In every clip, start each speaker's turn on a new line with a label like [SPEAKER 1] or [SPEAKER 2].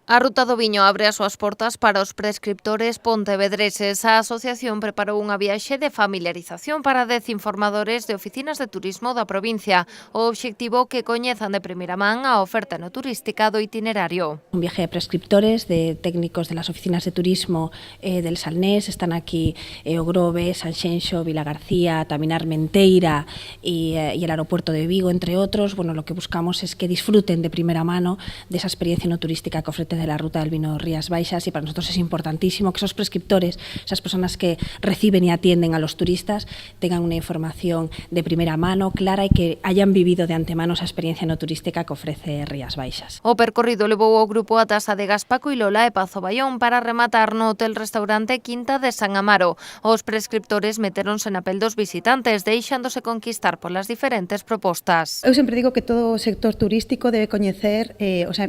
[SPEAKER 1] A Ruta do Viño abre as súas portas para os prescriptores pontevedreses. A asociación preparou unha viaxe de familiarización para 10 informadores de oficinas de turismo da provincia. O obxectivo que coñezan de primeira man a oferta enoturística do itinerario.
[SPEAKER 2] Un viaje de prescriptores, de técnicos de las oficinas de turismo del Salnés. Están aquí o Grove, Sanxenxo, Vilagarcía, tamén Armenteira y el aeropuerto de Vigo, entre otros. Bueno, lo que buscamos es que disfruten de primera mano de esa experiencia enoturística que ofrece de la Ruta del Vino Rías Baixas, y para nosotros es importantísimo que esos prescriptores, esas personas que reciben y atienden a los turistas, tengan una información de primera mano, clara, y que hayan vivido de antemano esa experiencia enoturística que ofrece Rías Baixas.
[SPEAKER 1] O percorrido levou o grupo a Tasa de Gaspaco e Lola e Pazo Baión para rematar no hotel-restaurante Quinta de San Amaro. Os prescriptores meteronse na pel dos visitantes, deixándose conquistar polas diferentes propostas.
[SPEAKER 3] Eu sempre digo que todo o sector turístico debe coñecer,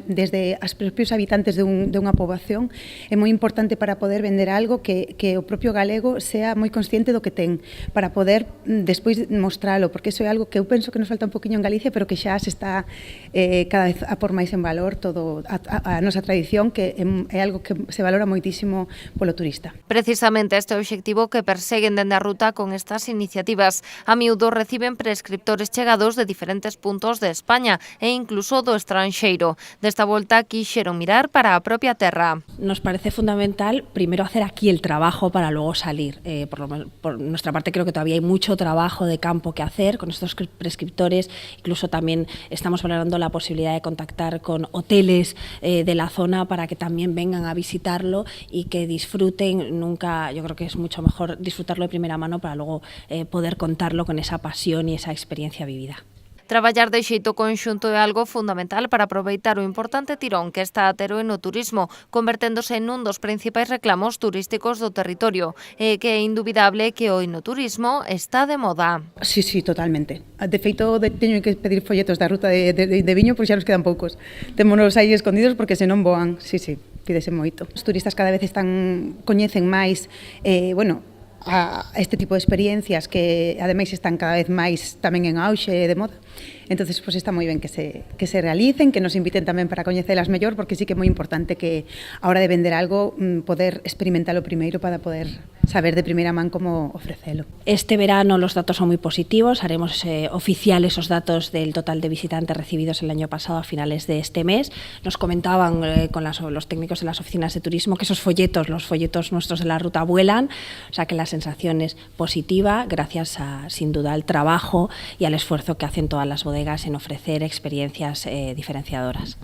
[SPEAKER 3] desde os propios habitantes de unha poboación, é moi importante para poder vender algo que o propio galego sea moi consciente do que ten, para poder despois mostralo, porque iso é algo que eu penso que nos falta un poquinho en Galicia, pero que xa se está cada vez a por máis en valor todo a nosa tradición, que é algo que se valora moitísimo polo turista.
[SPEAKER 1] Precisamente este é o obxectivo que perseguen dende a ruta con estas iniciativas. A miúdo reciben prescriptores chegados de diferentes puntos de España e incluso do estranxeiro. Desta volta quixeron mirar para a propia terra.
[SPEAKER 2] Nos parece fundamental primero hacer aquí el trabajo para luego salir. Por nuestra parte creo que todavía hay mucho trabajo de campo que hacer con estos prescriptores. Incluso también estamos valorando la posibilidad de contactar con hoteles de la zona para que también vengan a visitarlo y que disfruten. Nunca, yo creo que es mucho mejor disfrutarlo de primera mano para luego poder contarlo con esa pasión y esa experiencia vivida.
[SPEAKER 1] Traballar de xeito conxunto é algo fundamental para aproveitar o importante tirón que está a ter o enoturismo, converténdose nun dos principais reclamos turísticos do territorio, e que é indubidable que o enoturismo está de moda.
[SPEAKER 3] Sí, totalmente. De feito, teño que pedir folletos da ruta de viño, porque xa nos quedan poucos. Témonos aí escondidos porque senón voan. Sí, pídese moito. Os turistas cada vez coñecen máis, a este tipo de experiencias que ademais están cada vez máis tamén en auxe de moda. Entonces, pues está moi ben que se realicen, que nos inviten tamén para coñecelas mellor, porque sí que é moi importante que a hora de vender algo poder experimentalo primeiro para poder saber de primeira man como ofrecelo.
[SPEAKER 2] Este verano los datos son muy positivos, haremos oficiales os datos del total de visitantes recibidos el año pasado a finales de este mes. Nos comentaban con los técnicos de las oficinas de turismo que esos folletos, los folletos nuestros de la ruta vuelan, o sea que la sensación es positiva gracias sin duda al trabajo y al esfuerzo que hacen todas las bodegas en ofrecer experiencias diferenciadoras.